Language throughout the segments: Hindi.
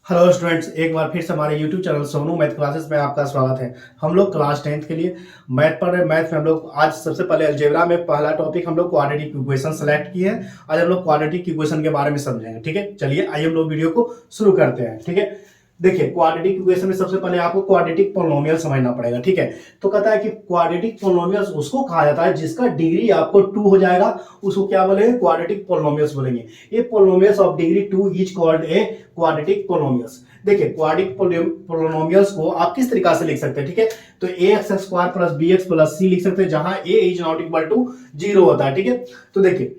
हेलो स्टूडेंट्स, एक बार फिर से हमारे YouTube channel Sonu math classes में आपका स्वागत है। हम लोग क्लास 10th के लिए मैथ पढ़ रहे हैं। मैथ में हम लोग आज सबसे पहले अलजेब्रा में पहला टॉपिक हम लोग क्वाड्रेटिक इक्वेशन सेलेक्ट किए हैं। आज हम लोग क्वाड्रेटिक इक्वेशन के बारे में समझेंगे। ठीक है, चलिए आइए हम लोग वीडियो को शुरू करते हैं। ठीक है, देखिए क्वाड्रेटिक इक्वेशन में सबसे पहले आपको क्वाड्रेटिक पोलिनोमियल समझना पड़ेगा। ठीक है, तो कहता है कि क्वाड्रेटिक पोलिनोमियल्स उसको कहा जाता है जिसका डिग्री आपको 2 हो जाएगा, उसको क्या बोलेंगे? क्वाड्रेटिक पोलिनोमियल्स बोलेंगे। ये polynomials of degree 2 is called a quadratic polynomials. देखिए क्वाड्रेटिक पोलिनोमियल्स को आप किस तरीका से लिख सकते हैं? ठीक है, तो a x square plus b x plus c लिख सकते हैं, जहां a is not equal to 0 होता है। ठीक है, तो देखिए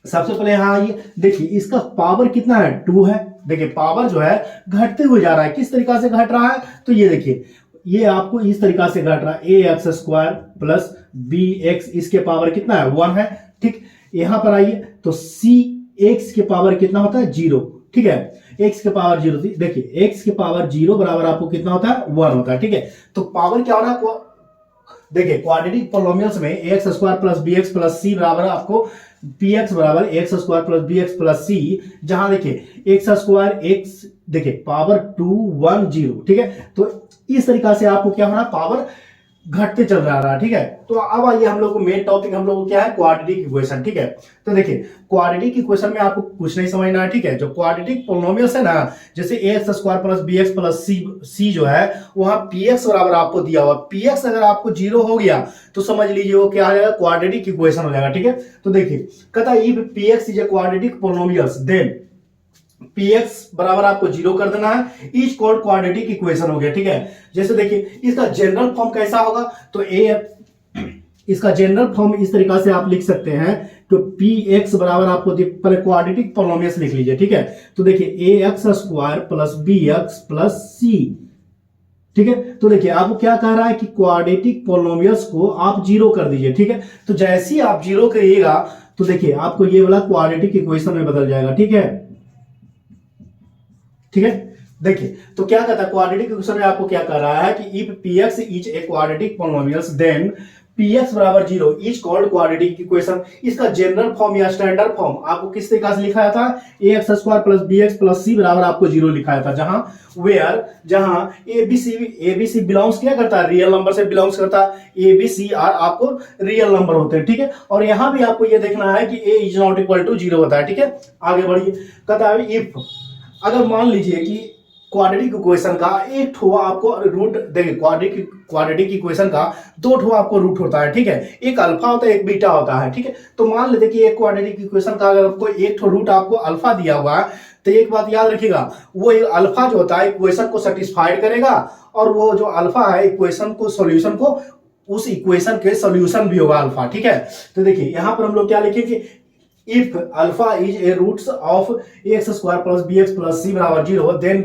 सबसे पहले यहां आइए, देखिए इसका पावर कितना है? 2 है। देखिए पावर जो है घटते हुए जा रहा है। किस तरीका से घट रहा है? तो ये देखिए, ये आपको इस तरीका से घट रहा है। A x square plus b x, इसके पावर कितना है? 1 है। ठीक, यहां पर आइए तो सी एक्स के पावर कितना होता है? 0। ठीक है, एक्स के पावर 0। देखिए एक्स के पावर 0 बराबर आपको कितना होता है? 1 होता है। ठीक है, तो पावर क्या हो रहा है? देखिए क्वाड्रेटिक पोलिनोमियल्स में x square plus b x plus c बराबर आपको पी एक्स बराबर x square plus b x plus c, जहां देखिए एक्स स्क्वायर एक्स, देखिए पावर 2 1 0। ठीक है, तो इस तरीका से आपको क्या होना? पावर घटते चल रहा है। ठीक है, तो अब आइए हम लोग को मेन टॉपिक हम लोग को क्या है? Quadratic equation. ठीक है, तो देखिए क्वाड्रेटिक इक्वेशन में आपको कुछ नहीं समझना है। ठीक है, जो क्वाड्रेटिक पोलिनोमियल्स है ना, जैसे a x square plus b x plus c जो है, वहां पी एक्स बराबर आपको दिया हुआ। पी एक्स अगर आपको 0 हो गया तो समझ लीजिए वो क्या आ जाएगा? क्वाड्रेटिक इक्वेशन हो जाएगा। ठीक है, तो देखिए कहता है if p x is a quadratic polynomials then px बराबर आपको 0 कर देना है। इज कॉल्ड क्वाड्रेटिक इक्वेशन हो गया। ठीक है, जैसे देखिए इसका जनरल फॉर्म कैसा होगा? तो इसका जनरल फॉर्म इस तरीका से आप लिख सकते हैं। तो px बराबर आपको पहले क्वाड्रेटिक पोलिनोमियल्स लिख लीजिए। ठीक है, तो देखिए a x square plus b x plus c. ठीक है, तो देखिए आपको क्या कह रहा है कि क्वाड्रेटिक पोलिनोमियल्स को आप 0 कर दीजिए। ठीक है, तो जैसे ही आप 0 करिएगा तो देखिए आपको ये वाला क्वाड्रेटिक इक्वेशन में बदल जाएगा। ठीक है, ठीक है, देखिए तो क्या कहता है क्वाड्रेटिक इक्वेशन में आपको क्या कह रहा है कि if px is a quadratic polynomials then px बराबर 0 इज कॉल्ड क्वाड्रेटिक इक्वेशन। इसका जनरल फॉर्म या स्टैंडर्ड फॉर्म आपको किस तरीके से लिखाया था? A x square plus b x plus c बराबर आपको 0 लिखाया था, जहां एबीसी बिलोंग्स क्या करता है? रियल नंबर से बिलोंग्स करता है। एबीसी आर आपको रियल नंबर होते हैं। ठीक है, और यहां भी आपको ये देखना है कि a is not equal to 0 होता है। ठीक है, आगे बढ़िए, कहता है इफ अगर मान लीजिए कि क्वाड्रेटिक इक्वेशन का एक ठो आपको रूट, देखिए क्वाड्रेटिक इक्वेशन का 2 ठो आपको रूट होता है। ठीक है, एक अल्फा होता है, एक बीटा होता है। ठीक है, तो मान लेते कि एक क्वाड्रेटिक इक्वेशन का अगर आपको एक ठो रूट आपको अल्फा दिया हुआ है, तो एक बात याद रखिएगा, वो अल्फा जो होता है इक्वेशन को सेटिस्फाइड करेगा, और वो जो अल्फा है इक्वेशन को सॉल्यूशन को, उस इक्वेशन के सॉल्यूशन भी होगा अल्फा। ठीक है, तो देखिए यहां पर हम लोग क्या लिखेंगे? If alpha is a roots of x square plus b x plus c बराबर 0 देन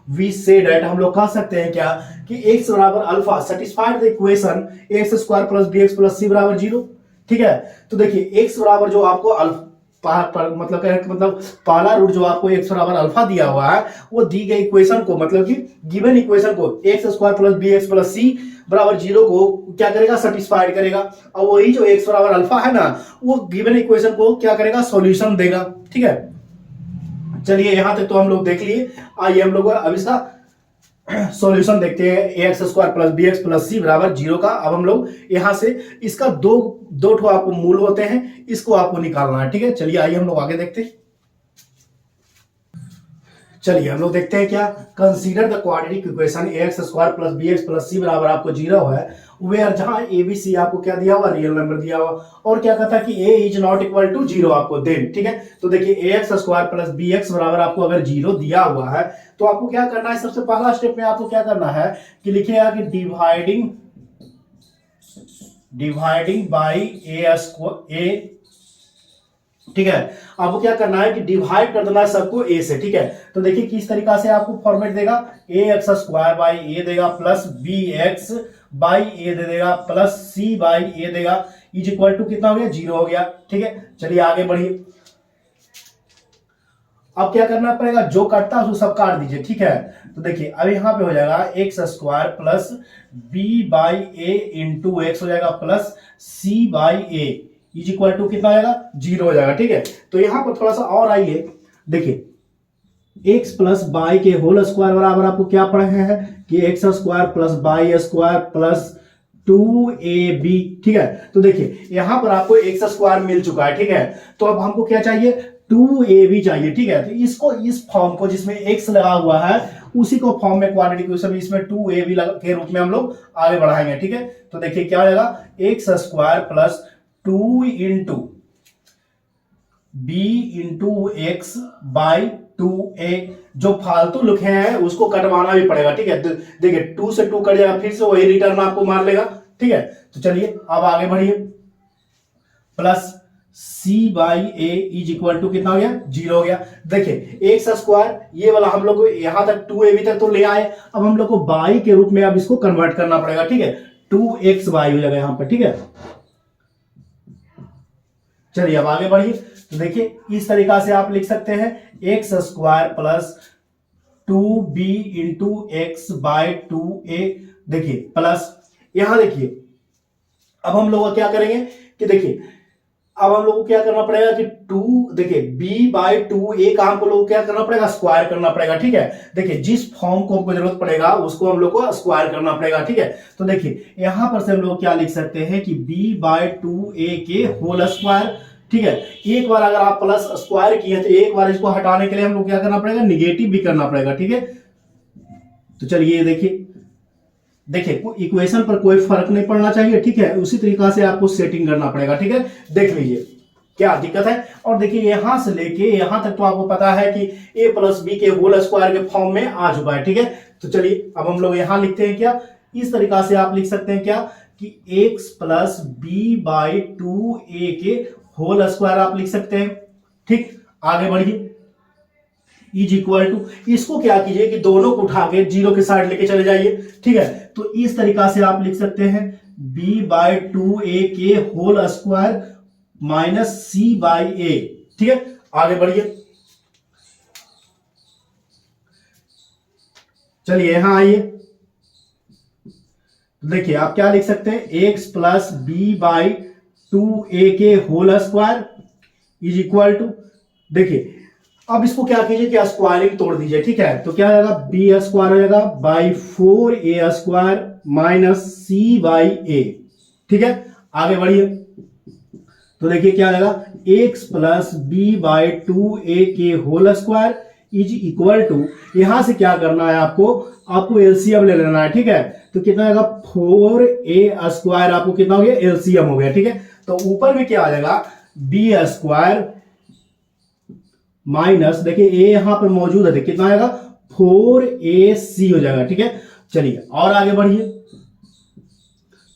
वी से दैट, हम लोग कह सकते हैं क्या कि x बराबर अल्फा satisfied the equation x square plus b x plus c बराबर 0। ठीक है, तो देखिए x बराबर जो आपको अल्फा मतलब पहला रूट जो आपको x बराबर अल्फा दिया हुआ है, वो दी गई इक्वेशन को, मतलब कि गिवन इक्वेशन को x square plus b x plus c बराबर 0 को क्या करेगा? सेटिस्फाइड करेगा। और वही जो x बराबर अल्फा है ना, वो गिवन इक्वेशन को क्या करेगा? सॉल्यूशन देगा। ठीक है, चलिए यहां तक तो हम लोग देख लिए। आइए हम लोग अब इसका सॉल्यूशन देखते हैं। A x square plus b x plus c बराबर 0 का अब हम लोग यहां से इसका दो ठो आपको मूल होते हैं, इसको आपको निकालना है। ठीक है, चलिए आइए हम लोग आगे देखते हैं। चलिए हम लोग देखते हैं क्या, consider the quadratic equation a x square plus b x plus c बराबर आपको 0 है, वेयर जहां ए बी सी आपको क्या दिया हुआ? रियल नंबर दिया हुआ, और क्या कहता है कि a is not equal to 0 आपको देन। ठीक है, तो देखिए a x square plus b x बराबर आपको अगर 0 दिया हुआ है तो आपको क्या करना है? सबसे पहला स्टेप में आपको क्या करना है कि लिखिएगा कि डिवाइडिंग बाई ए। ठीक है, आपको क्या करना है कि डिवाइड कर देना है सबको ए से। ठीक है, तो देखिए किस तरीका से आपको फॉर्मेट देगा, ए एक्स स्क्वायर बाई ए देगा प्लस बी एक्स बाई ए दे देगा प्लस सी बाई ए देगा, इज इक्वल टू कितना हो गया? 0 हो गया। ठीक है, चलिए आगे बढ़िए। अब क्या करना पड़ेगा? जो काटता है उसको सब काट दीजिए। ठीक है, तो देखिए अब यहां पे हो जाएगा x square plus b by a into x हो जाएगा plus c by a, is equal to कितना आएगा? 0 हो जाएगा। ठीक है, तो यहां पर थोड़ा सा और आइए, देखिए एक्स प्लस बाई के होल स्क्वायर बराबर आपको क्या पढ़े हैं कि x square plus by square plus 2ab। ठीक है, तो देखिए यहां पर आपको एक्स स्क्वायर मिल चुका है। ठीक है, तो अब हमको क्या चाहिए, 2ab चाहिए। ठीक है, तो इसको इस फॉर्म को जिसमें x लगा हुआ है उसी को फॉर्म में क्वाड्रेटिक इक्वेशन इसमें 2ab के रूप में हम लोग आगे बढ़ाएंगे। ठीक है, तो देखिए क्या हो जाएगा, x square plus 2 into b into x by 2a। जो फालतू लिखे हैं उसको कटवाना भी पड़ेगा। ठीक है, देखिए 2 से 2 कट जाएगा, फिर से वही रिटर्न आपको मार लेगा। ठीक है, तो चलिए अब आगे बढ़िए, plus c by a is equal to कितना हो गया, 0 हो गया। देखिए एक्स स्क्वायर ये वाला हम लोग को यहां तक 2ab तक तो ले आए, अब हम लोग को बाई के रूप में अब इसको कन्वर्ट करना पड़ेगा। ठीक है, 2x बाई हो जाएगा यहां पर। ठीक है, चलिए अब आगे बढ़िए, तो देखिए इस तरीका से आप लिख सकते हैं x square plus 2b into x by 2a। देखिए प्लस यहां देखिए, अब हम लोग क्या करेंगे कि देखिए अब हम लोग को क्या करना पड़ेगा कि 2 देखिए b बाई 2a का हमको लोग क्या करना पड़ेगा, स्क्वायर करना पड़ेगा। ठीक है, देखिए जिस फॉर्म को हमको जरूरत पड़ेगा उसको हम लोग को स्क्वायर करना पड़ेगा। ठीक है, तो देखिए यहां पर से हम लोग क्या लिख सकते हैं कि b बाई 2a के होल स्क्वायर। ठीक है, एक बार अगर आप प्लस स्क्वायर किए तो एक बार इसको हटाने के लिए हम लोग क्या करना पड़ेगा, निगेटिव भी करना पड़ेगा। ठीक है, तो चलिए देखिए इक्वेशन पर कोई फर्क नहीं पड़ना चाहिए। ठीक है, उसी तरीका से आपको सेटिंग करना पड़ेगा। ठीक है, देख लीजिए क्या दिक्कत है। और देखिए यहां से लेके यहां तक तो आपको पता है कि a प्लस बी के होल स्क्वायर के फॉर्म में आ चुका है। ठीक है, तो चलिए अब हम लोग यहां लिखते हैं क्या, इस तरीका से आप लिख सकते हैं क्या कि x plus b by 2a के होल स्क्वायर आप लिख सकते हैं। ठीक, आगे बढ़िए, इज इक्वल टू इसको क्या कीजिए कि दोनों को उठा के 0 के साइड लेके चले जाइए। ठीक है, तो इस तरीका से आप लिख सकते हैं b बाई 2a के whole square minus c by a। ठीक है, आगे बढ़िए, चलिए यहां आइए, देखिए आप क्या लिख सकते हैं, x plus b by 2a के whole square is equal to, देखिए अब इसको क्या कीजिए कि स्क्वायरिंग तोड़ दीजिए। ठीक है, तो क्या हो जाएगा, बी स्क्वायर हो जाएगा by 4a square minus c by a। ठीक है, आगे बढ़िए, तो देखिए क्या हो जाएगा, x plus b by 2a के whole square is equal to, यहां से क्या करना है आपको एलसीएम ले लेना है। ठीक है, तो कितना आएगा, 4a स्क्वायर आपको कितना हो गया, एलसीएम हो गया। ठीक है, तो ऊपर में क्या आ जाएगा, बी स्क्वायर माइनस, देखिए ए यहां पर मौजूद है, देखिए कितना आएगा, 4ac हो जाएगा। ठीक है, चलिए और आगे बढ़िए,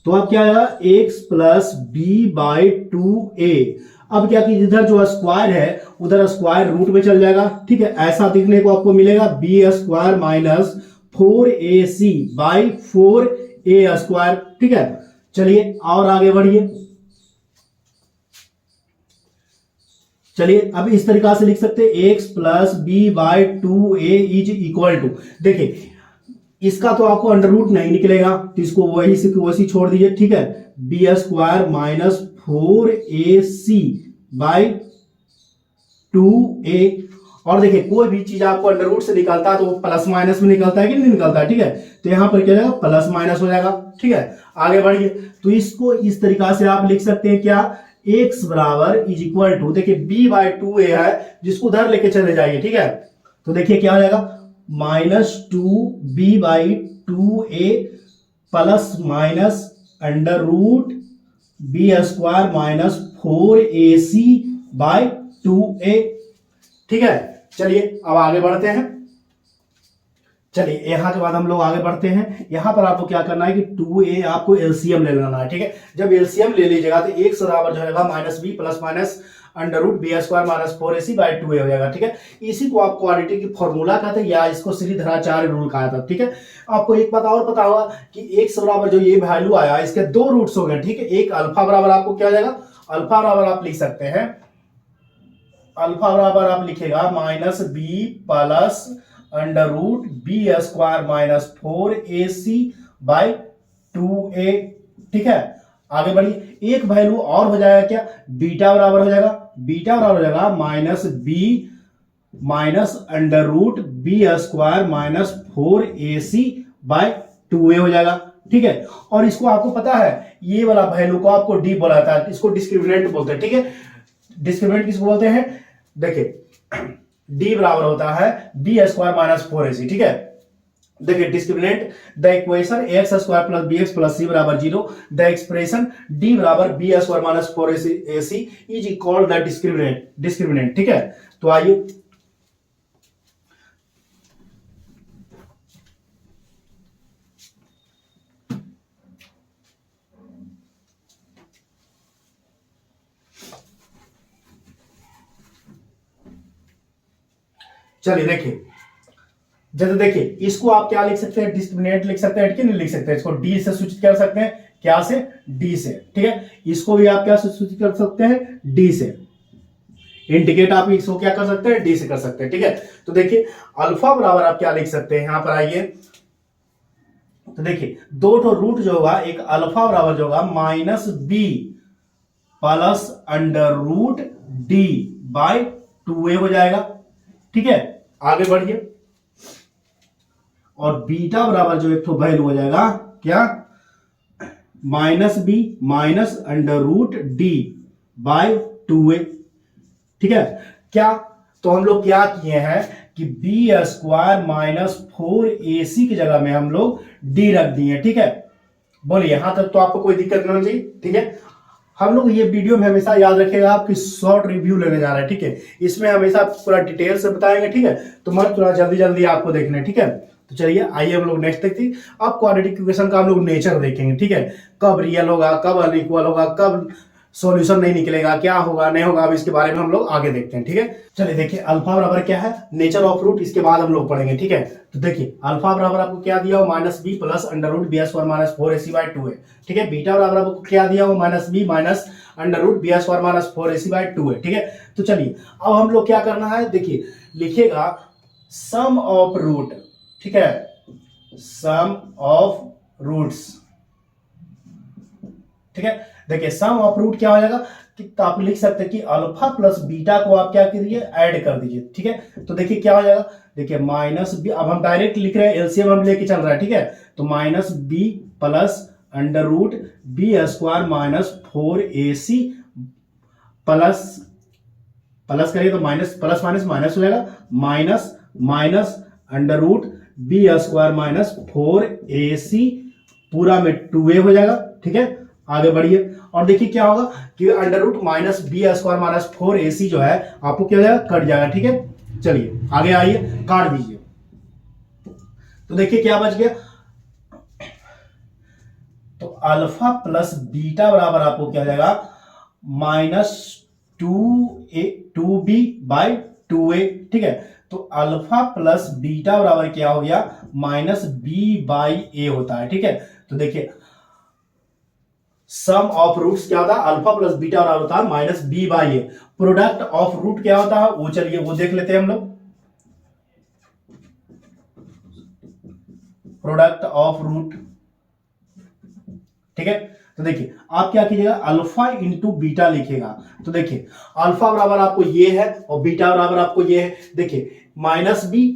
तो अब क्या आएगा, x plus b by 2a। अब क्या कीजिए, इधर जो स्क्वायर है उधर स्क्वायर रूट में चल जाएगा। ठीक है, ऐसा दिखने को आपको मिलेगा, b square minus 4ac by 4a square. ठीक है, चलिए और आगे बढ़िए, चलिए अब इस तरीका से लिख सकते हैं x plus b by 2a is equal to, देखिए इसका तो आपको अंडर रूट नहीं निकलेगा तो इसको वही से वैसी छोड़ दीजिए। ठीक है, B square minus 4ac by 2a। और देखिए कोई भी चीज आपको अंडर रूट से निकलता है तो वो प्लस माइनस में निकलता है कि नहीं निकलता है। ठीक है, तो यहां पर क्या जाएगा, प्लस माइनस हो जाएगा। ठीक है, आगे बढ़िए, तो इसको इस तरीका से आप लिख सकते हैं क्या, x बराबर इज इक्वल टू, देखिए b बाई 2a है जिसको उधर लेके चले जाइए। ठीक है, तो देखिए क्या हो जाएगा, minus 2b by 2a plus minus under root b square minus 4ac by 2a। ठीक है, चलिए अब आगे बढ़ते हैं, चलिए यहां के बाद हम लोग आगे बढ़ते हैं। यहां पर आपको क्या करना है कि 2a आपको एलसीएम ले लेना है। ठीक है, जब एलसीएम ले लीजिएगा तो x बराबर जो है minus b plus minus under root b square minus 4ac by 2a हो जाएगा। ठीक है, इसी को आप क्वाड्रेटिक की फॉर्मूला कहते हैं या इसको श्रीधराचार्य रूल कहा था। ठीक है, आपको एक बात और पता होगा कि x बराबर जो ये वैल्यू आया इसके दो रूट्स हो गए। ठीक है, एक अल्फा बराबर आपको क्या हो जाएगा, अल्फा बराबर आप लिख सकते हैं, अल्फा बराबर आप लिखेगा minus b plus under root b square minus 4ac by 2a। ठीक है, आगे बढ़िए, एक वैल्यू और हो जाएगा क्या, बीटा बराबर हो जाएगा, बीटा बराबर हो जाएगा minus b minus under root b square minus 4ac by 2a हो जाएगा। ठीक है, और इसको आपको पता है ये वाला वैल्यू को आपको डी बोला जाता है, इसको डिस्क्रिमिनेंट बोलते हैं। ठीक है, डिस्क्रिमिनेंट किसको बोलते हैं? देखिए डी बराबर होता है बी स्क्वायर माइनस 4ac। ठीक है, देखिए discriminant the equation x square plus b x plus c बराबर 0, द एक्सप्रेशन डी बराबर b square minus 4ac is equal the discriminant. ठीक है, तो आइए चलिए देखिए, जैसे देखिए इसको आप क्या लिख सकते हैं? डिस्क्रिमिनेंट लिख सकते हैं कि नहीं लिख सकते? इसको डी से सूचित कर सकते हैं। क्या से? डी से। ठीक है, इसको भी आप क्या से सूचित कर सकते हैं? डी से। इंडिकेट आप इसको क्या कर सकते हैं? डी से कर सकते हैं। ठीक है, तो देखिए अल्फा बराबर आप क्या लिख सकते हैं? यहां पर आइए, तो देखिए दो ठो रूट जो होगा, एक अल्फा बराबर जो होगा minus b plus under root d by 2a हो जाएगा। ठीक है, आगे बढ़िए, और बीटा बराबर जो एक तो वैल्यू हो जाएगा क्या? Minus b minus under root d by 2a। ठीक है, क्या? तो हम लोग क्या किए हैं कि बी स्क्वायर माइनस 4ac की जगह में हम लोग डी रख दिए। ठीक है, बोलिए यहां तक तो आपको कोई दिक्कत नहीं होनी चाहिए। ठीक है, हम लोग ये वीडियो में हमेशा याद रखिएगा आपकी शॉर्ट रिव्यू लेने जा रहे हैं। ठीक है, इसमें हमेशा पूरा डिटेल से बताएंगे। ठीक है, तो मैं थोड़ा जल्दी जल्दी आपको देखना है। ठीक है, तो चलिए आइए हम लोग नेक्स्ट देखते हैं। अब क्वाड्रेटिक इक्वेशन का हम लोग नेचर देखेंगे। ठीक है, कब रियल होगा, कब अनइक्वल होगा, कब सॉल्यूशन नहीं निकलेगा, क्या होगा नहीं होगा, अब इसके बारे में हम लोग आगे देखते हैं। ठीक है, चलिए देखिए अल्फा बराबर क्या है, नेचर ऑफ रूट, इसके बाद हम लोग पढ़ेंगे। ठीक है, तो देखिए अल्फा बराबर आपको क्या दिया हो? Minus b plus under root b square minus 4ac by 2a। ठीक है, बीटा बराबर आपको क्या दिया हो? Minus b minus under root b square minus 4ac by 2a। ठीक है, तो चलिए अब हम लोग क्या करना है, देखिए लिखिएगा सम ऑफ रूट। ठीक है, सम ऑफ रूट्स। ठीक है, देखिए सम ऑफ रूट क्या हो जाएगा कि तो आप लिख सकते हैं कि अल्फा प्लस बीटा को आप क्या कीजिए? ऐड कर दीजिए। ठीक है, तो देखिए क्या हो जाएगा, देखिए माइनस बी, अब हम डायरेक्ट लिख रहे हैं, एलसीएम हम लेके चल रहा है। ठीक है, तो minus b plus under root b square minus 4ac plus plus करिए तो माइनस प्लस माइनस माइनस हो जाएगा, minus minus under root b square minus 4ac पूरा में 2a हो जाएगा। ठीक है, आगे बढ़िए, और देखिए क्या होगा कि under root minus b square minus 4ac जो है आपको क्या हो जाएगा? कट जाएगा। ठीक है, चलिए आगे आइए, काट दीजिए, तो देखिए क्या बच गया, तो अल्फा प्लस बीटा बराबर आपको क्या हो जाएगा? Minus 2b by 2a। ठीक है, तो अल्फा प्लस बीटा बराबर क्या हो गया? माइनस b बाई ए होता है। ठीक है, तो देखिए सम ऑफ रूट्स क्या होता है? अल्फा प्लस बीटा बराबर होता है minus b by a. Product of root क्या होता है वो चलिए वो देख लेते हैं हम लोग। प्रोडक्ट ऑफ रूट, ठीक है, तो देखिए आप क्या कीजिएगा? अल्फा इंटू बीटा लिखिएगा। तो देखिए अल्फा बराबर आपको ये है और बीटा बराबर आपको ये है। देखिए माइनस बी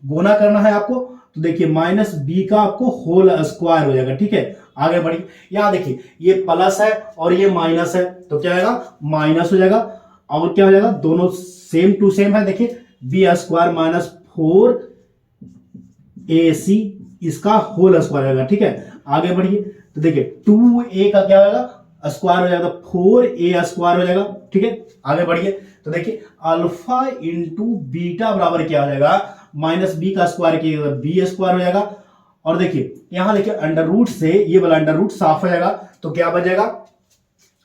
गुना करना है आपको, तो देखिए माइनस बी का आपको होल स्क्वायर हो जाएगा। ठीक है, आगे बढ़िए, यहां देखिए ये प्लस है और ये माइनस है, तो क्या आएगा? माइनस हो जाएगा, और क्या हो जाएगा? दोनों सेम टू सेम है। देखिए बी स्क्वायर माइनस 4ac इसका होल स्क्वायर आएगा। ठीक है, आगे बढ़िए, तो देखिए 2a का क्या हो जाएगा? स्क्वायर हो जाएगा, 4a स्क्वायर हो जाएगा। ठीक है, आगे बढ़िए, तो देखिए अल्फा इंटू बीटा बराबर क्या हो जाएगा? माइनस बी का स्क्वायर किया बी स्क्वायर हो जाएगा, और देखिए यहां देखिए अंडर रूट से ये वाला अंडर रूट साफ हो जाएगा, तो क्या बच जाएगा?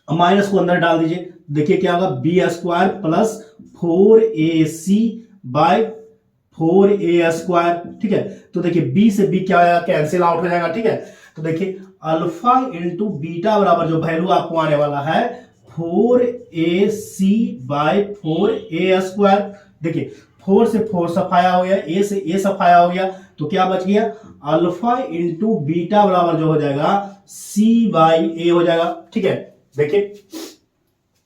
माइनस को अंदर डाल दीजिए, देखिए क्या होगा? B square plus 4ac by 4a square. ठीक है, तो देखिए b से b क्या आएगा? कैंसिल आउट हो जाएगा। ठीक है, तो देखिए अल्फा इंटू बीटा बराबर जो वैल्यू आपको आने वाला है 4ac बाय 4a स्क्वायर। देखिए 4 से 4 सफाया हो गया, a से a सफाया हो गया, तो क्या बच गया? अल्फा इंटू बीटा बराबर जो हो जाएगा c बाई ए हो जाएगा। ठीक है, देखिए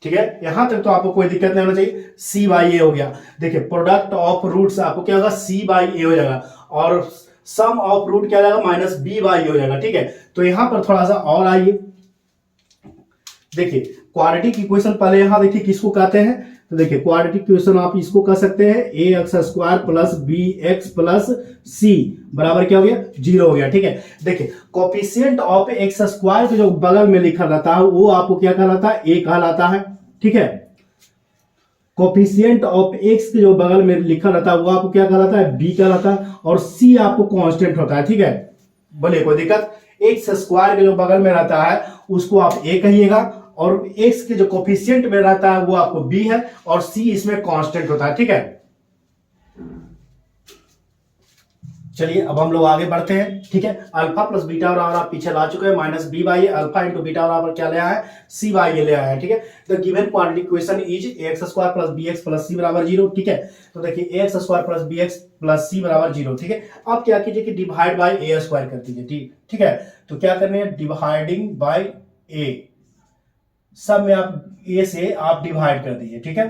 ठीक है, यहां तक तो आपको कोई दिक्कत नहीं होना चाहिए। सी बाई ए हो गया। देखिए प्रोडक्ट ऑफ रूट्स आपको क्या होगा, सी बाई ए हो जाएगा, और सम ऑफ रूट क्या हो जाएगा, माइनस बी बाई ए हो जाएगा। ठीक है, तो यहां पर थोड़ा सा और आइए, देखिए क्वाड्रेटिक इक्वेशन पहले यहां देखिए किसको कहते हैं, तो देखिए क्वाड्रेटिक इक्वेशन आप इसको कह सकते हैं a x square plus b x plus c बराबर क्या हो गया, 0 हो गया। ठीक है, देखिए कोफिशिएंट ऑफ एक्स स्क्वायर के जो बगल में लिखा रहता है वो आपको क्या कहलाता है, ए कहलाता है। ठीक है, कोफिशिएंट ऑफ एक्स के जो बगल में लिखा रहता है वो आपको क्या कहलाता है, बी कहलाता है, और सी आपको कांस्टेंट होता है। ठीक है, बोले कोई दिक्कत, एक्स स्क्वायर के जो बगल में रहता है उसको आप ए कहिएगा, और एक्स के जो कोफिशिएंट में रहता है वो आपको बी है, और सी इसमें कांस्टेंट होता है। ठीक है, चलिए अब हम लोग आगे बढ़ते हैं। ठीक है, अल्फा प्लस बीटा बराबर आप पीछे ला चुके हैं minus b by alpha into beta बराबर क्या ले आया है, सी बाई ए ले आया है। ठीक है, the given quadratic equation is x square plus b x plus c बराबर 0। ठीक है, तो देखिए x square plus b x plus c बराबर 0। ठीक है, अब क्या कीजिए कि डिवाइड बाई ए स्क्वायर कर दीजिए। ठीक है, तो क्या करने हैं, डिवाइडिंग बाई ए, सब में आप ए से आप डिवाइड कर दीजिए। ठीक है,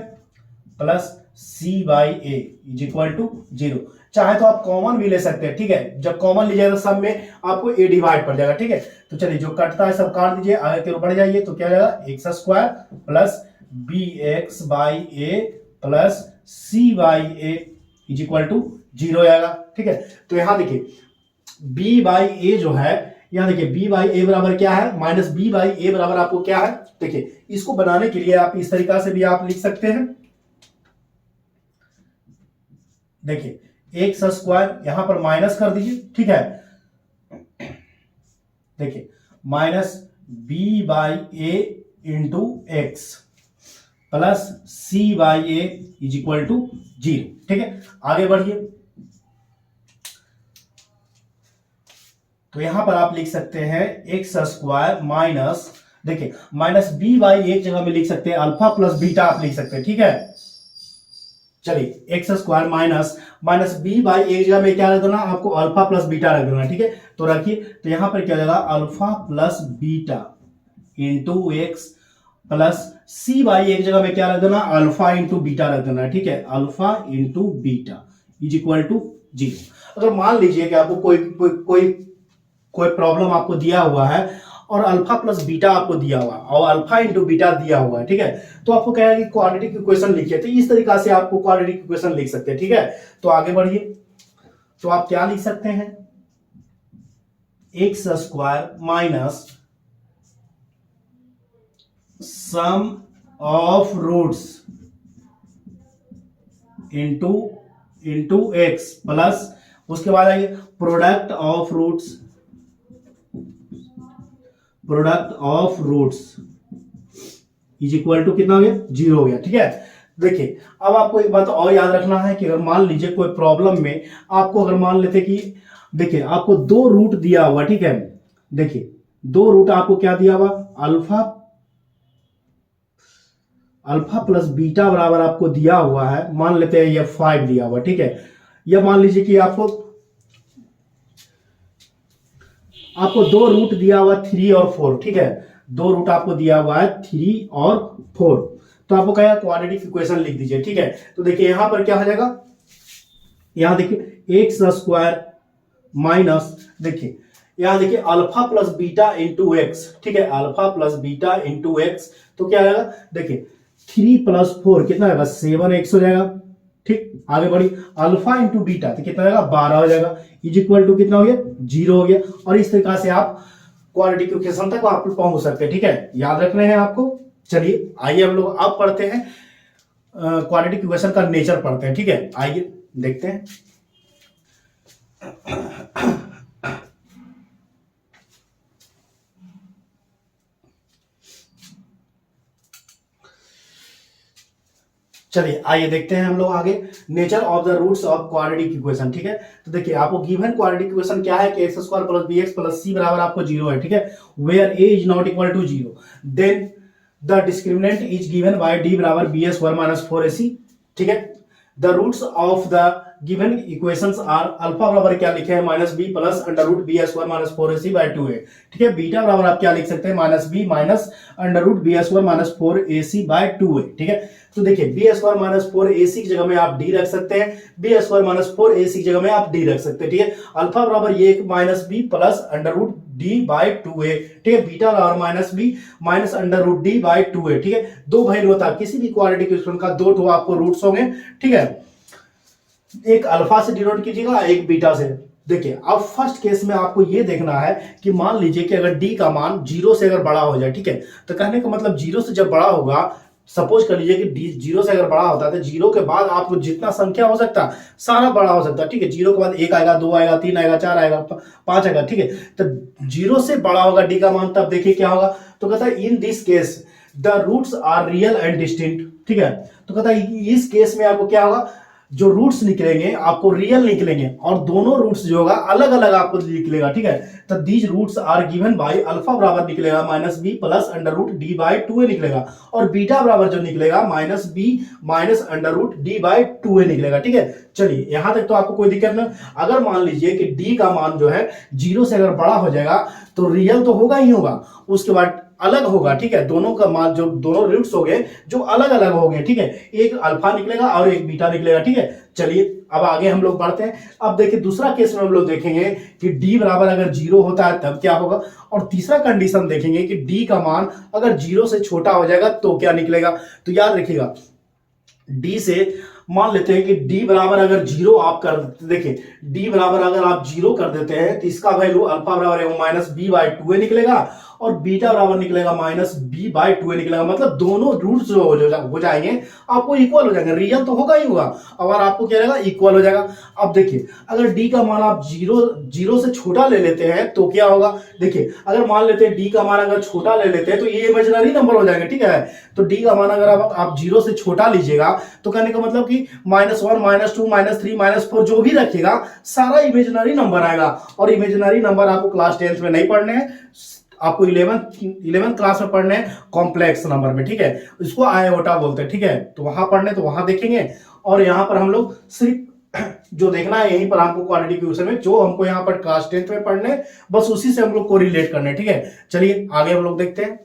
plus c by a is equal to 0। चाहे तो आप कॉमन भी ले सकते हैं। ठीक है, जब कॉमन लीजिएगा तो सब में आपको ए डिवाइड पड़ जाएगा। ठीक है, तो चलिए जो कटता है सब काट दीजिए, आगे की ओर बढ़ जाइए, तो क्या हो जाएगा, x square plus b x by a plus c by a is equal to 0 आएगा। ठीक है, तो यहां देखिए बी बाई ए जो है, यहां देखिए बी बाई ए बराबर क्या है, माइनस बी बाई ए बराबर आपको क्या है, देखिए इसको बनाने के लिए आप इस तरीका से भी आप लिख सकते हैं। देखिए एक्स स्क्वायर यहां पर माइनस कर दीजिए। ठीक है, देखिए minus b by a into x plus c by a is equal to 0। ठीक है, आगे बढ़िए, तो यहां पर आप लिख सकते हैं एक्स स्क्वायर माइनस, देखिए माइनस बी बाई एक जगह में लिख सकते हैं, अल्फा प्लस बीटा आप लिख सकते हैं। ठीक है, चलिए x square minus minus b by एक जगह में क्या रख देना, आपको अल्फा प्लस बीटा रख देना। ठीक है, तो रखिए, तो यहां पर क्या हो जाएगा, alpha plus beta into x plus c by एक जगह में क्या रख देना, अल्फा इंटू बीटा रख देना। ठीक है, alpha into beta is equal to 0। अगर मान लीजिए कि आपको कोई प्रॉब्लम आपको दिया हुआ है और अल्फा प्लस बीटा आपको दिया हुआ है और अल्फा इंटू बीटा दिया हुआ है, ठीक है, तो आपको कहेगा कि क्वाड्रेटिक इक्वेशन लिखिए, तो इस तरीका से आपको क्वाड्रेटिक इक्वेशन लिख सकते हैं। ठीक है, तो आगे बढ़िए, तो आप क्या लिख सकते हैं, x square minus sum of roots into x plus, उसके बाद आइए product of roots is equal to कितना हो गया, 0 हो गया। ठीक है, देखिए अब आपको एक बात और याद रखना है कि अगर मान लीजिए कोई प्रॉब्लम में आपको अगर मान लेते कि देखिए आपको 2 रूट दिया हुआ, ठीक है, देखिए 2 रूट आपको क्या दिया हुआ, अल्फा प्लस बीटा बराबर आपको दिया हुआ है, मान लेते हैं ये 5 दिया हुआ। ठीक है, या मान लीजिए कि आपको 2 रूट दिया हुआ 3 और 4। ठीक है, 2 रूट आपको दिया हुआ है 3 और 4, तो आपको कहेगा क्वाड्रेटिक इक्वेशन लिख दीजिए। ठीक है, तो देखिए यहां पर क्या हो जाएगा, यहां देखिए एक्स स्क्वायर माइनस, देखिए यहां देखिए alpha plus beta into x. ठीक है, alpha plus beta into x, तो क्या आएगा, देखिए 3 प्लस 4 कितना आएगा, 7x हो जाएगा। ठीक, आगे बढ़ी, अल्फा इंटू बीटा तो कितना आएगा, 12 हो जाएगा, इज इक्वल टू कितना हो गया, 0 हो गया। और इस तरीका से आप क्वाड्रेटिक इक्वेशन तक आप पहुंच सकते हैं। ठीक है, याद रखने हैं आपको। चलिए आइए हम लोग अब पढ़ते हैं क्वाड्रेटिक इक्वेशन का नेचर पढ़ते हैं। ठीक है, आइए देखते हैं। चलिए आइए देखते हैं हम लोग आगे nature of the roots of quadratic equation. ठीक है, तो देखिए आपको गिवन क्वाड्रेटिक इक्वेशन क्या है कि x square plus b x plus c बराबर आपको 0 है। ठीक है, where a is not equal to 0, then the discriminant is given by d बराबर बी स्क्वायर माइनस 4ac। ठीक है, the roots of the given equations are alpha बराबर क्या लिखे हैं minus b plus under root b square minus 4ac by 2a। ठीक है, बीटा बराबर आप क्या लिख सकते हैं minus b minus under root b square minus 4ac by 2a। ठीक है, तो देखिए बी स्क्वायर माइनस 4ac की जगह में आप डी रख सकते हैं, बी स्क्वायर माइनस 4ac की जगह में आप डी रख सकते हैं। ठीक है, अल्फा बराबर ये minus b plus under root d by 2a। ठीक है, बीटा बराबर minus b minus under root d by 2a। ठीक है, दो वैल्यू होता है किसी भी क्वाड्रेटिक इक्वेशन का, दो तो आपको रूट्स होंगे। ठीक है, एक अल्फा से डिनोट कीजिएगा, एक बीटा से। देखिए अब फर्स्ट केस में आपको ये देखना है कि मान लीजिए कि अगर डी का मान जीरो से अगर बड़ा हो जाए, ठीक है, तो कहने का मतलब जीरो से जब बड़ा होगा, सपोज कर लीजिए कि डी जीरो से अगर बड़ा होता है तो जीरो के बाद आपको जितना संख्या हो सकता है सारा बड़ा हो सकता है। ठीक है, जीरो के बाद एक आएगा, दो आएगा, तीन आएगा, चार आएगा, पांच आएगा। ठीक है, तो जीरो से बड़ा होगा डी का मान, तब देखिए क्या होगा। तो कहता है in this case the roots are real and distinct. ठीक है, तो कहता है इस केस में आपको क्या होगा, जो रूट्स निकलेंगे आपको रियल निकलेंगे और दोनों रूट्स जो होगा अलग अलग आपको निकलेगा। ठीक है, तो these roots are given by alpha बराबर निकलेगा minus b plus under root d by 2a निकलेगा, और बीटा बराबर जो निकलेगा minus b minus under root d by 2a निकलेगा। ठीक है, चलिए यहां तक तो आपको कोई दिक्कत नहीं। अगर मान लीजिए कि डी का मान जो है जीरो से अगर बड़ा हो जाएगा तो रियल तो होगा ही होगा, उसके बाद अलग होगा। ठीक है, दोनों का मान जो दोनों रूट्स हो गए जो अलग अलग हो गए। ठीक है, एक अल्फा निकलेगा और एक बीटा निकलेगा। ठीक है, चलिए अब आगे हम लोग बढ़ते हैं। अब देखिए दूसरा केस में हम लोग देखेंगे कि डी बराबर अगर जीरो होता है तब क्या होगा, और तीसरा कंडीशन देखेंगे कि डी का मान अगर जीरो से छोटा हो जाएगा तो क्या निकलेगा। तो याद रखिएगा डी से मान लेते हैं कि डी बराबर अगर जीरो आप कर देते, देखिए डी बराबर अगर आप जीरो कर देते हैं तो इसका वैल्यू अल्फा बराबर माइनस बी बाय 2a निकलेगा और बीटा बराबर निकलेगा माइनस बी बाय 2a निकलेगा। मतलब दोनों रूट्स जो हो जाएंगे आपको इक्वल हो जाएंगे, रियल तो होगा ही होगा, और आपको क्या रहेगा इक्वल हो जाएगा। अब देखिए अगर डी का मान आप जीरो से छोटा ले लेते हैं तो क्या होगा। देखिए अगर मान लेते हैं डी का मान अगर छोटा ले लेते हैं तो ये इमेजिनरी नंबर हो जाएंगे। ठीक है, तो डी का मान अगर आप जीरो से छोटा लीजिएगा तो कहने का मतलब कि -1 -2 -3 -4 जो भी रखिएगा सारा इमेजिनरी नंबर आएगा, और इमेजिनरी नंबर आपको क्लास 10th में नहीं पढ़ने हैं, आपको 11th क्लास में पढ़ने हैं कॉम्प्लेक्स नंबर में। ठीक है, इसको आयोटा बोलते हैं। ठीक है, तो वहां पढ़ने तो वहां देखेंगे, और यहां पर हम लोग सिर्फ जो देखना है यहीं पर हमको क्वाड्रेटिक इक्वेशन में जो हमको यहाँ पर क्लास 10th में पढ़ने, बस उसी से हम लोग को रिलेट करने। ठीक है, चलिए आगे हम लोग देखते हैं।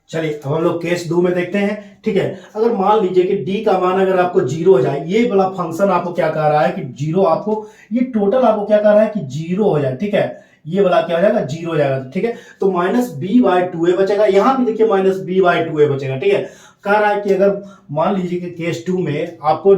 चलिए अब हम लोग केस 2 में देखते हैं। ठीक है, अगर मान लीजिए कि डी का मान अगर आपको जीरो हो जाए, ये वाला फंक्शन आपको क्या कह रहा है कि जीरो, आपको ये टोटल आपको क्या कह रहा है कि जीरो हो जाए। ठीक है, ये वाला क्या हो जाएगा जीरो हो जाएगा। ठीक है, तो माइनस बी बाय 2a बचेगा, यहां भी देखिए माइनस बी बाय 2a बचेगा। ठीक है, कह रहा है कि अगर मान लीजिए कि केस 2 में आपको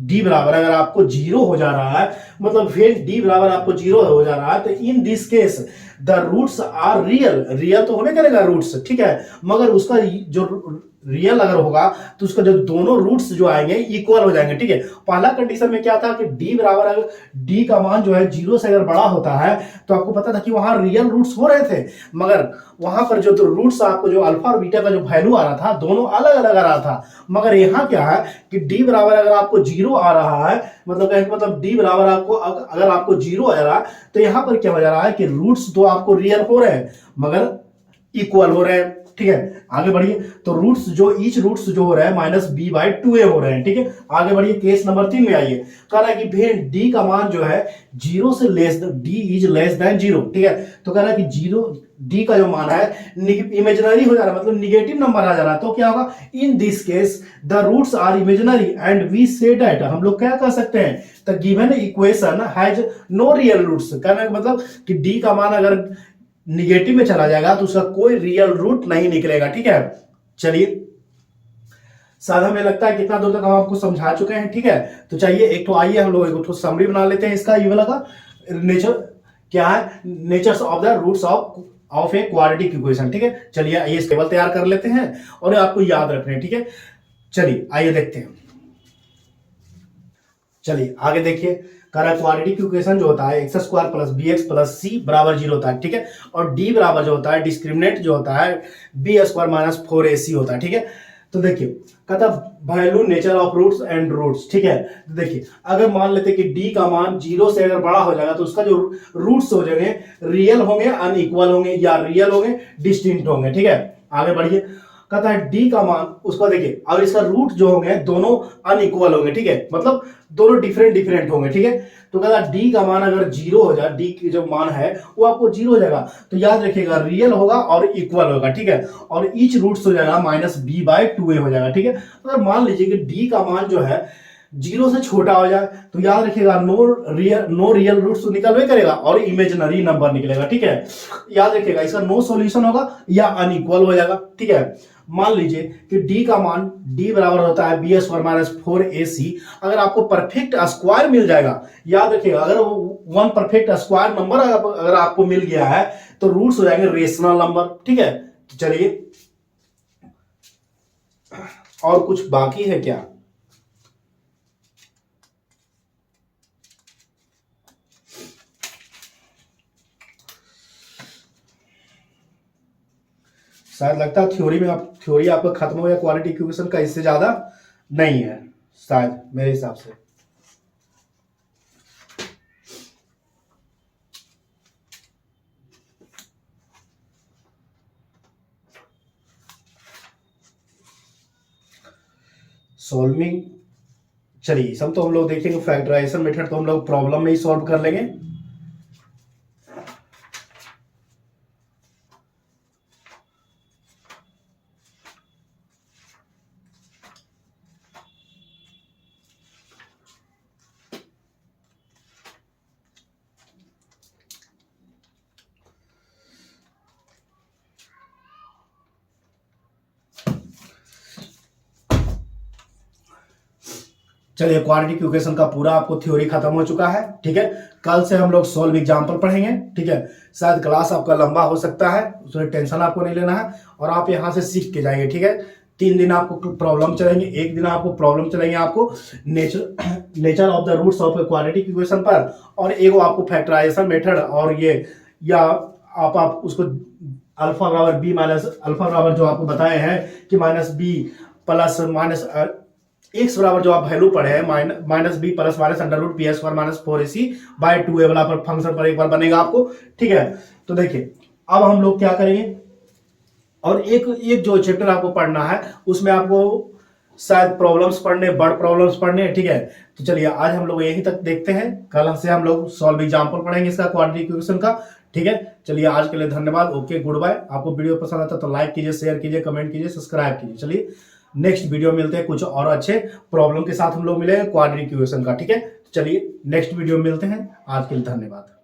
डी बराबर अगर आपको जीरो हो जा रहा है, मतलब फिर डी बराबर आपको जीरो हो जा रहा है, तो in this case the roots are real. Real तो होने करेगा रूट्स, ठीक है, मगर उसका जो रियल अगर होगा तो उसका जो दोनों रूट्स जो आएंगे इक्वल हो जाएंगे। ठीक है, पहला कंडीशन में क्या था कि डी बराबर अगर डी का मान जो है जीरो से अगर बड़ा होता है तो आपको पता था कि वहां रियल रूट्स हो रहे थे, मगर वहां पर जो रूट्स आपको जो अल्फा और बीटा का जो वैल्यू आ रहा था दोनों अलग अलग आ रहा था। मगर यहाँ क्या है कि डी बराबर अगर आपको जीरो आ रहा है, मतलब डी बराबर आपको अगर आपको जीरो आ रहा है तो यहाँ पर क्या हो जा रहा है कि रूट्स तो आपको रियल हो रहे हैं मगर इक्वल हो रहे हैं। ठीक है, आगे बढ़िए। तो रूट्स जो हो रहा है माइनस बी बाय 2a हो रहे हैं। ठीक है, आगे बढ़िए केस नंबर 3 में आइए। कह रहा है कि भैया डी का मान जो है जीरो से D is less than zero. ठीक है, तो कह रहा है कि जीरो डी का जो मान है इमेजिनरी हो जा रहा है, मतलब निगेटिव नंबर आ जा रहा है, तो क्या होगा in this case the roots are imaginary and we say that, हम लोग क्या कह सकते हैं the given equation has no real roots. कहने का मतलब कि डी का मान अगर निगेटिव में चला जाएगा तो उसका कोई रियल रूट नहीं निकलेगा। ठीक है, चलिए साधा में लगता है कितना दूर तक हम आपको समझा चुके हैं। ठीक है, तो चाहिए एक तो आइए हम लोग एक तो समरी बना लेते हैं इसका, ये वाला का नेचर क्या है, natures of the roots of a quadratic equation. ठीक है, चलिए आइए इस टेबल तैयार कर लेते हैं और आपको याद रखने हैं। ठीक है, चलिए आइए देखते हैं। चलिए आगे देखिए, क्वाड्रेटिक इक्वेशन जो होता है x square plus b x plus c बराबर 0 होता है। ठीक है, और डी बराबर जो होता है डिस्क्रिमिनेंट जो होता है बी स्क्वायर माइनस 4ac होता है। ठीक है, तो देखिए कहता value nature of roots and roots. ठीक है, तो देखिए अगर मान लेते कि डी का मान जीरो से अगर बड़ा हो जाएगा तो उसका जो रूट्स हो जाएंगे रियल होंगे, अनइक्वल होंगे, या रियल होंगे डिस्टिंक्ट होंगे। ठीक है, आगे बढ़िए। कहता है डी का मान, उसको देखिए अब इसका रूट जो होंगे दोनों अनइक्वल होंगे, ठीक है, मतलब दोनों डिफरेंट डिफरेंट होंगे, ठीक है। तो कहता है डी का मान अगर जीरो हो जाए, डी की जो मान है वो आपको जीरो हो जाएगा, तो याद रखिएगा रियल होगा और इक्वल होगा, ठीक है। और ईच रूट्स हो जाएगा -b/2a हो जाएगा, ठीक है। अगर मान लीजिए कि डी का मान जो है जीरो से छोटा हो जाए तो याद रखिएगा नो रियल रूट्स तो निकलवे करेगा और इमेजिनरी नंबर निकलेगा, ठीक है। याद रखिएगा इसका नो सॉल्यूशन होगा या अनइक्वल हो जाएगा, ठीक है। मान लीजिए कि d का मान d बराबर होता है b² - 4ac। अगर आपको परफेक्ट स्क्वायर मिल जाएगा, याद रखिएगा अगर वन परफेक्ट स्क्वायर नंबर अगर आपको मिल गया है तो रूट्स हो जाएंगे रेशनल नंबर, ठीक है। तो चलिए और कुछ बाकी है क्या? शायद लगता है थ्योरी आपका खत्म हो गया क्वाड्रेटिक इक्वेशन का, इससे ज्यादा नहीं है शायद मेरे हिसाब से। सॉल्विंग, चलिए सब तो हम लोग देखेंगे, फैक्टराइजेशन मेथड तो हम लोग प्रॉब्लम में ही सॉल्व कर लेंगे। चलिए क्वाड्रेटिक इक्वेशन का पूरा आपको थ्योरी खत्म हो चुका है, ठीक है। कल से हम लोग सॉल्व एग्जाम्पल पढ़ेंगे, ठीक है। शायद क्लास आपका लंबा हो सकता है, उसमें टेंशन आपको नहीं लेना है और आप यहाँ से सीख के जाएंगे, ठीक है। 3 दिन आपको प्रॉब्लम चलेंगे, एक दिन आपको प्रॉब्लम चलेंगे आपको nature of the roots of quadratic equation पर, और एक आपको फैक्टराइजेशन मेथड, और ये या आप उसको अल्फा बराबर बी माइनस अल्फा बराबर जो आपको बताए हैं कि -b प्लस माइनस एक्स बराबर जो आप वैल्यू पढ़े हैं -b plus minus √p² - 4ac/2a वाला पर फंक्शन पर एक बार बनेगा आपको, ठीक है। तो देखिए अब हम लोग क्या करेंगे, और एक जो चैप्टर आपको पढ़ना है उसमें आपको शायद प्रॉब्लम्स पढ़ने, बड़ प्रॉब्लम्स पढ़ने, ठीक है। तो चलिए आज हम लोग यहीं तक देखते हैं, कल से हम लोग सॉल्व एग्जाम्पल पढ़ेंगे इसका क्वाड्रेटिक इक्वेशन का, ठीक है। चलिए आज के लिए धन्यवाद, ओके, गुड बाय। आपको वीडियो पसंद आता तो लाइक कीजिए, शेयर कीजिए, कमेंट कीजिए, सब्सक्राइब कीजिए। चलिए नेक्स्ट वीडियो मिलते हैं कुछ और अच्छे प्रॉब्लम के साथ, हम लोग मिलेंगे क्वाड्रेटिक इक्वेशन का, ठीक है। चलिए नेक्स्ट वीडियो मिलते हैं, आज के लिए धन्यवाद।